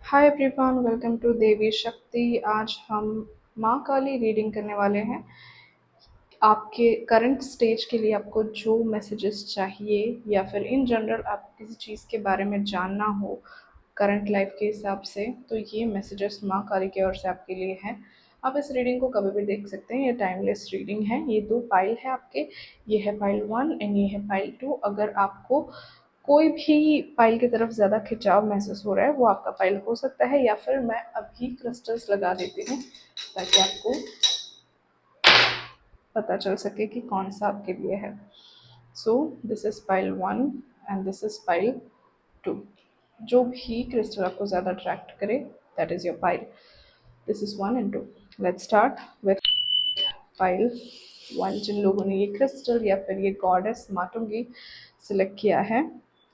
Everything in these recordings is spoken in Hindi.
हाय एवरीवन, वेलकम टू देवी शक्ति। आज हम माँ काली रीडिंग करने वाले हैं। आपके करंट स्टेज के लिए आपको जो मैसेजेस चाहिए या फिर इन जनरल आप किसी चीज़ के बारे में जानना हो करंट लाइफ के हिसाब से, तो ये मैसेजेस माँ काली की ओर से आपके लिए हैं। आप इस रीडिंग को कभी भी देख सकते हैं, ये टाइमलेस रीडिंग है। ये 2 पाइल है आपके, ये है पाइल 1 एंड ये है पाइल 2। अगर आपको कोई भी पाइल की तरफ ज़्यादा खिंचाव महसूस हो रहा है वो आपका पाइल हो सकता है, या फिर मैं अभी क्रिस्टल्स लगा देती हूँ ताकि आपको पता चल सके कि कौन सा आपके लिए है। So this is pile 1 and this is pile 2। जो भी क्रिस्टल आपको ज़्यादा अट्रैक्ट करे, that is your pile. This is 1 and 2। Let's start with pile 1। जिन लोगों ने ये क्रिस्टल या फिर ये गॉडेस मातंगी सिलेक्ट किया है,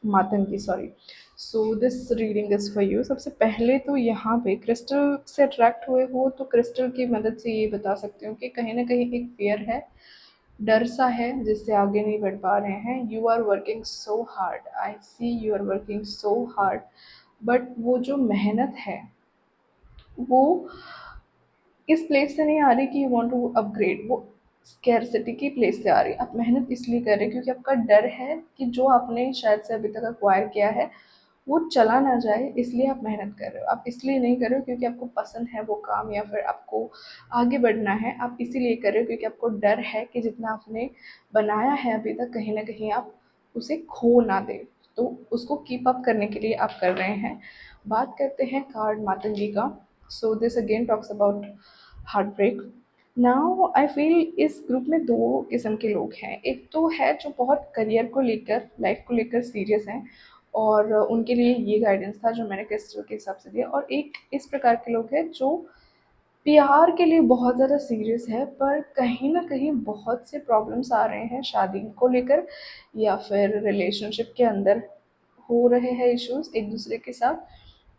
Matangi sorry, so this reading is for you. सबसे पहले तो यहाँ पे क्रिस्टल से अट्रैक्ट हुए हो तो क्रिस्टल की मदद से ये बता सकती हूँ कि कहीं ना कहीं एक फियर है, डर सा है जिससे आगे नहीं बढ़ पा रहे हैं। You are working so hard, I see you are working so hard, but वो जो मेहनत है वो इस प्लेस से नहीं आ रही कि यू वांट टू अपग्रेड, वो स्कैरसिटी की प्लेस से आ रही है। आप मेहनत इसलिए कर रहे हैं क्योंकि आपका डर है कि जो आपने शायद से अभी तक एक्वायर किया है वो चला ना जाए, इसलिए आप मेहनत कर रहे हो। आप इसलिए नहीं कर रहे हो क्योंकि आपको पसंद है वो काम या फिर आपको आगे बढ़ना है। आप इसीलिए कर रहे हो क्योंकि आपको डर है कि जितना आपने बनाया है अभी तक कहीं ना कहीं आप उसे खो ना दे, तो उसको कीप अप करने के लिए आप कर रहे हैं। बात करते हैं कार्ड मातंगी का। So this again talks about heart break. Now I feel इस ग्रुप में 2 किस्म के लोग हैं। एक तो है जो बहुत करियर को लेकर, लाइफ को लेकर सीरियस हैं और उनके लिए ये गाइडेंस था जो मैंने क्रिस्टल के हिसाब से दिया। और एक इस प्रकार के लोग हैं जो प्यार के लिए बहुत ज़्यादा सीरियस है, पर कहीं ना कहीं बहुत से प्रॉब्लम्स आ रहे हैं शादी को लेकर या फिर रिलेशनशिप के अंदर हो रहे हैं इश्यूज एक दूसरे के साथ,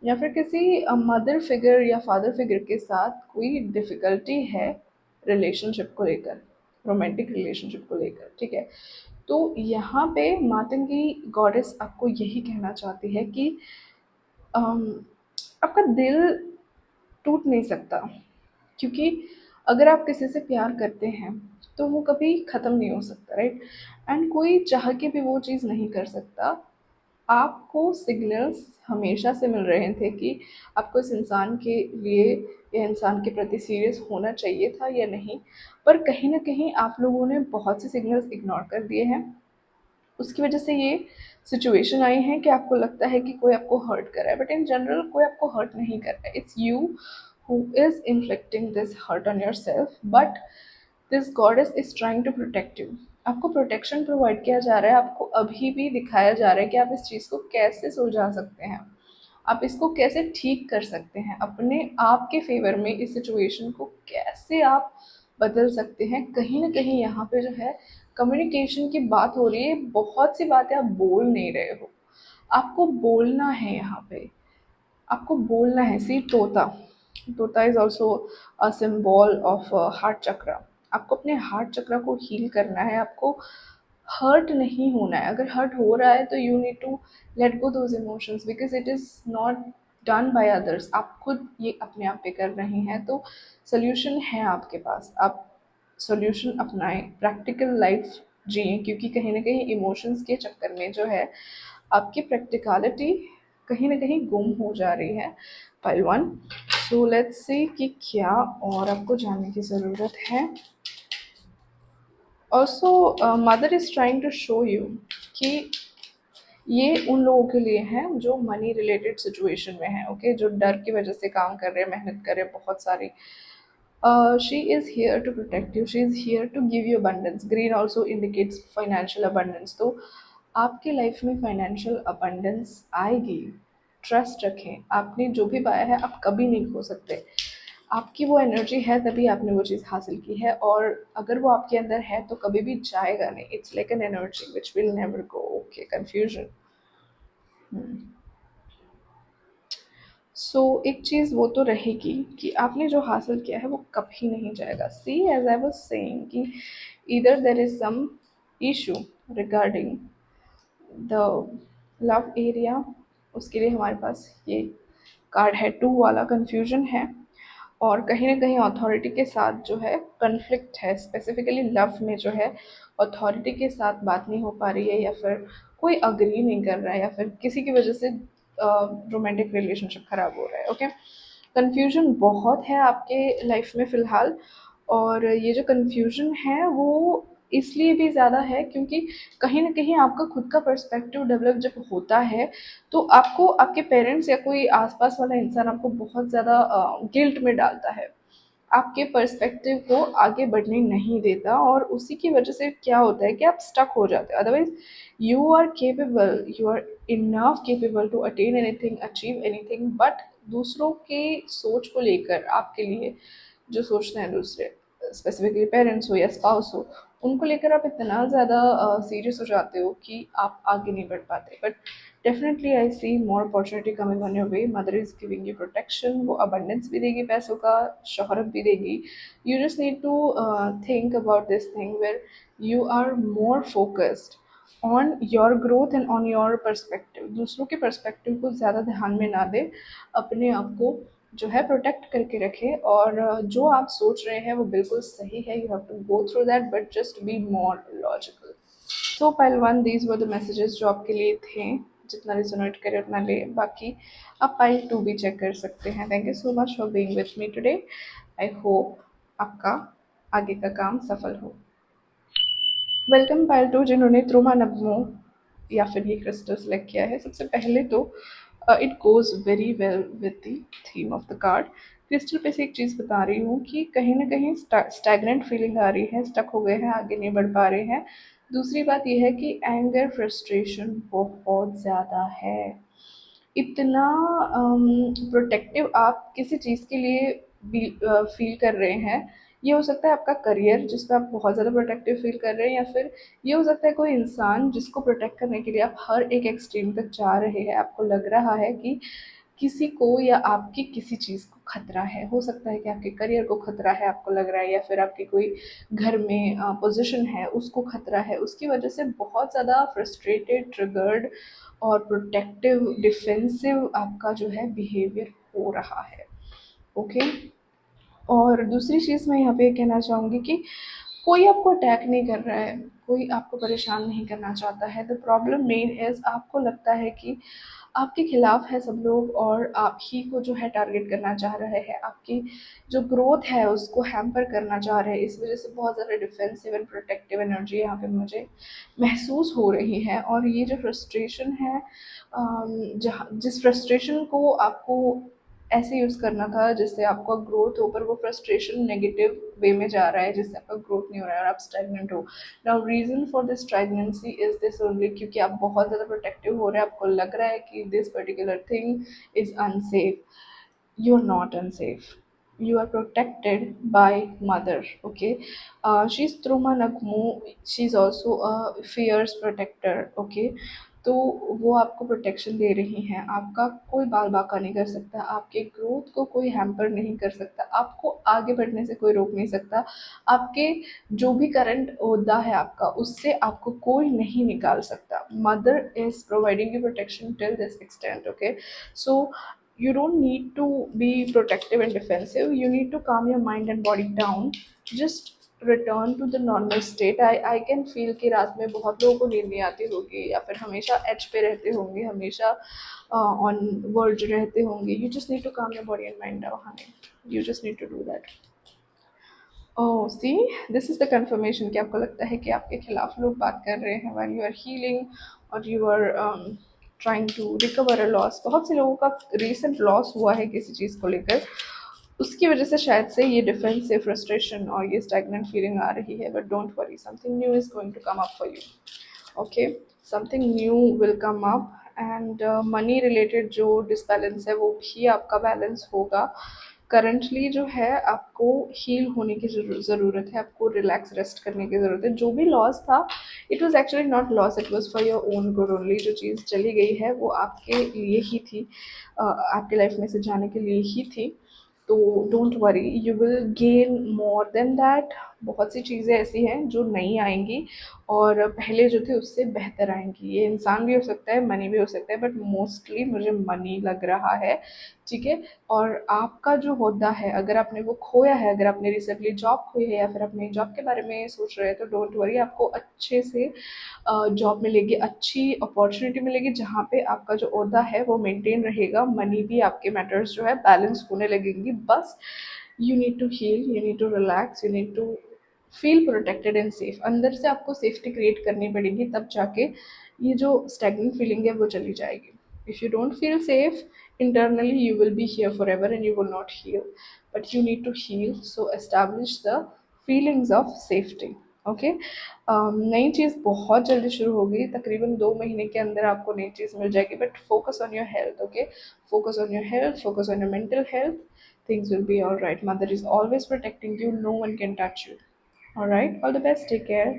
या फिर किसी मदर फिगर या फादर फिगर के साथ कोई डिफ़िकल्टी है रिलेशनशिप को लेकर, रोमांटिक रिलेशनशिप को लेकर। ठीक है, तो यहाँ पे मातंगी गॉडेस आपको यही कहना चाहती है कि अम, आपका दिल टूट नहीं सकता, क्योंकि अगर आप किसी से प्यार करते हैं तो वो कभी ख़त्म नहीं हो सकता, राइट। एंड कोई चाह के भी वो चीज़ नहीं कर सकता। आपको सिग्नल्स हमेशा से मिल रहे थे कि आपको इस इंसान के लिए या इंसान के प्रति सीरियस होना चाहिए था या नहीं, पर कहीं ना कहीं आप लोगों ने बहुत से सिग्नल्स इग्नोर कर दिए हैं। उसकी वजह से ये सिचुएशन आई है कि आपको लगता है कि कोई आपको हर्ट कर रहा है, बट इन जनरल कोई आपको हर्ट नहीं कर रहा है। It's you who is inflicting this hurt on yourself, but this goddess is trying to protect you. आपको प्रोटेक्शन प्रोवाइड किया जा रहा है, आपको अभी भी दिखाया जा रहा है कि आप इस चीज़ को कैसे सुलझा सकते हैं, आप इसको कैसे ठीक कर सकते हैं, अपने आप के फेवर में इस सिचुएशन को कैसे आप बदल सकते हैं। कहीं ना कहीं यहाँ पे जो है कम्युनिकेशन की बात हो रही है। बहुत सी बातें आप बोल नहीं रहे हो, आपको बोलना है यहाँ पे, आपको बोलना है। सी तोता, तोता is also a symbol of heart chakra. आपको अपने हार्ट चक्रा को हील करना है, आपको हर्ट नहीं होना है। अगर हर्ट हो रहा है तो you need to let go those emotions, because it is not done by others. आप खुद ये अपने आप पे कर रहे हैं, तो सोल्यूशन है आपके पास। आप सोल्यूशन अपनाएं, प्रैक्टिकल लाइफ जिए, क्योंकि कहीं ना कहीं इमोशंस के चक्कर में जो है आपकी प्रैक्टिकलिटी कहीं ना कहीं गुम हो जा रही है। पाइल 1। सो लेट्स सी कि क्या और आपको जानने की ज़रूरत है। Also mother is trying to show you कि ये उन लोगों के लिए हैं जो मनी रिलेटेड सिचुएशन में है, ओके, जो डर की वजह से काम कर रहे हैं, मेहनत कर रहे हैं बहुत सारी। She is here to protect you, she is here to give you abundance। Green also indicates financial abundance, तो आपकी लाइफ में फाइनेंशियल abundance आएगी। ट्रस्ट रखें, आपने जो भी पाया है आप कभी नहीं खो सकते। आपकी वो एनर्जी है तभी आपने वो चीज़ हासिल की है, और अगर वो आपके अंदर है तो कभी भी जाएगा नहीं। It's like an energy which will never go. Okay, confusion. So एक चीज़ वो तो रहेगी कि आपने जो हासिल किया है वो कभी नहीं जाएगा। See as I was saying कि इधर there is some issue regarding the love area, उसके लिए हमारे पास ये कार्ड है 2 वाला, कन्फ्यूजन है और कहीं ना कहीं अथॉरिटी के साथ जो है कन्फ्लिक्ट है। स्पेसिफिकली लव में जो है अथॉरिटी के साथ बात नहीं हो पा रही है, या फिर कोई अग्री नहीं कर रहा है, या फिर किसी की वजह से रोमांटिक रिलेशनशिप खराब हो रहा है। ओके, कन्फ्यूजन बहुत है आपके लाइफ में फ़िलहाल, और ये जो कन्फ्यूजन है वो इसलिए भी ज़्यादा है क्योंकि कहीं न कहीं आपका खुद का पर्सपेक्टिव डेवलप जब होता है, तो आपको आपके पेरेंट्स या कोई आस-पास वाला इंसान आपको बहुत ज़्यादा गिल्ट में डालता है। आपके पर्सपेक्टिव को आगे बढ़ने नहीं देता, और उसी की वजह से क्या होता है कि आप स्टक हो जाते हो। Otherwise you are capable, you are enough capable to attain anything, achieve anything, but दूसरों की सोच को लेकर आपके लिए जो सोचते हैं दूसरे, स्पेसिफिकली पेरेंट्स हो या स्पाउस हो, उनको लेकर आप इतना ज़्यादा सीरियस हो जाते हो कि आप आगे नहीं बढ़ पाते। But definitely I see more opportunity coming on your way. Mother is giving you protection, वो अबंडेंस भी देगी, पैसों का शोहरत भी देगी। You just need to think about this thing where you are more focused on your growth and on your perspective. दूसरों के पर्सपेक्टिव को ज़्यादा ध्यान में ना दे, अपने आप को जो है प्रोटेक्ट करके रखें, और जो आप सोच रहे हैं वो बिल्कुल सही है। You have to go through that, but just be more logical. So pile one, these were the messages जो आपके लिए थे। जितना रिजोनेट करे उतना ले, बाकी आप पाइल टू भी चेक कर सकते हैं। Thank you so much for being with me today. I hope आपका आगे का काम सफल हो। वेलकम पाइल टू, जिन्होंने त्रुमा नब्मो या फिर ये क्रिस्टल सेलेक्ट किया है। सबसे पहले तो it goes very well with the theme of the card. Crystal पे से एक चीज़ बता रही हूँ कि कहीं ना कहीं स्टैगनेंट फीलिंग आ रही है, स्टक हो गए हैं, आगे नहीं बढ़ पा रहे हैं। दूसरी बात यह है कि एंगर, फ्रस्ट्रेशन बहुत ज़्यादा है। इतना प्रोटेक्टिव आप किसी चीज़ के लिए फील कर रहे हैं। ये हो सकता है आपका करियर, जिस पे आप बहुत ज़्यादा प्रोटेक्टिव फील कर रहे हैं, या फिर ये हो सकता है कोई इंसान जिसको प्रोटेक्ट करने के लिए आप हर एक एक्सट्रीम तक जा रहे हैं। आपको लग रहा है कि किसी को या आपकी किसी चीज़ को खतरा है। हो सकता है कि आपके करियर को खतरा है, आपको लग रहा है, या फिर आपके कोई घर में पोजीशन है उसको खतरा है। उसकी वजह से बहुत ज़्यादा फ्रस्ट्रेटेड, ट्रिगर्ड और प्रोटेक्टिव, डिफेंसिव आपका जो है बिहेवियर हो रहा है। ओके, और दूसरी चीज़ मैं यहाँ पे कहना चाहूँगी कि कोई आपको अटैक नहीं कर रहा है, कोई आपको परेशान नहीं करना चाहता है। द प्रॉब्लम मेन इज़, आपको लगता है कि आपके खिलाफ है सब लोग और आप ही को जो है टारगेट करना चाह रहे हैं। आपकी जो ग्रोथ है उसको हैम्पर करना चाह रहे हैं। इस वजह से बहुत ज़्यादा डिफेंसिव एंड प्रोटेक्टिव एनर्जी यहाँ पे मुझे महसूस हो रही है। और ये जो फ्रस्ट्रेशन है, जहाँ जिस फ्रस्ट्रेशन को आपको ऐसे यूज़ करना था जिससे आपका ग्रोथ हो, पर वो फ्रस्ट्रेशन नेगेटिव वे में जा रहा है जिससे आपका ग्रोथ नहीं हो रहा है और आप स्टैग्नेंट हो। Now reason for this stagnancy is this only, क्योंकि आप बहुत ज़्यादा प्रोटेक्टिव हो रहे हैं। आपको लग रहा है कि this particular thing is unsafe. You are not unsafe. You are protected by mother. Okay, she's Truma Nagmu. She's also a fierce protector. Okay, तो वो आपको प्रोटेक्शन दे रही हैं। आपका कोई बाल बाका नहीं कर सकता, आपके ग्रोथ को कोई हैम्पर नहीं कर सकता, आपको आगे बढ़ने से कोई रोक नहीं सकता। आपके जो भी करंट ओहदा है आपका, उससे आपको कोई नहीं निकाल सकता। Mother is providing you protection till this extent. Okay, so you don't need to be protective and defensive. You need to calm your mind and body down, just return to the normal state. I can feel कि रात में बहुत लोगों को नींद नहीं आती होगी, या फिर हमेशा एज पे रहते होंगे, हमेशा ऑन वर्ज रहते होंगे। You just need to calm your body and mind down, honey. You just need to do that. Oh see, this is the confirmation कि आपको लगता है कि आपके खिलाफ लोग बात कर रहे हैं व्हाइल यू आर हीलिंग, और you are trying to recover a loss. बहुत से लोगों का रिसेंट लॉस हुआ है किसी चीज़ को लेकर, उसकी वजह से शायद से ये डिफेंसिव फ्रस्ट्रेशन और ये स्टैग्नेंट फीलिंग आ रही है। But don't worry, something new is going to come up for you. Okay, something new will come up, and money related जो डिसबैलेंस है वो भी आपका बैलेंस होगा। करंटली जो है आपको हील होने की ज़रूरत है, आपको रिलैक्स रेस्ट करने की ज़रूरत है। जो भी लॉस था, it was actually not loss, it was for your own good only. जो चीज़ चली गई है वो आपके लिए ही थी, आपके लाइफ में से जाने के लिए ही थी। तो don't worry, you will gain more than that. बहुत सी चीज़ें ऐसी हैं जो नहीं आएंगी, और पहले जो थे उससे बेहतर आएंगी। ये इंसान भी हो सकता है, मनी भी हो सकता है, बट मोस्टली मुझे मनी लग रहा है, ठीक है। और आपका जो होता है, अगर आपने वो खोया है, अगर आपने रिसेंटली जॉब खोई है या फिर अपने जॉब के बारे में सोच रहे हैं, तो डोंट वरी, आपको अच्छे से जॉब मिलेगी, अच्छी अपॉर्चुनिटी मिलेगी जहाँ पे आपका जो ओहदा है वो मेंटेन रहेगा, मनी भी आपके मैटर्स जो है बैलेंस होने लगेंगी। बस you need to heal, you need to relax, you need to feel protected and safe. अंदर से आपको सेफ्टी क्रिएट करनी पड़ेगी, तब जाके ये जो स्टैगनेंट फीलिंग है वो चली जाएगी। If you don't feel safe internally, you will be here forever and you will not heal, but you need to heal, so establish the feelings of safety, okay। नई चीज़ बहुत जल्दी शुरू होगी, तकरीबन 2 महीने के अंदर आपको नई चीज़ मिल जाएगी, but focus on your health, okay. Focus on your health, focus on your mental health, things will be all right. Mother is always protecting you, no one can touch you, all right। all the best, take care,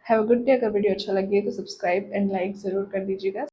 have a good day। अगर वीडियो अच्छा लगे तो सब्सक्राइब एंड लाइक ज़रूर कर दीजिएगा।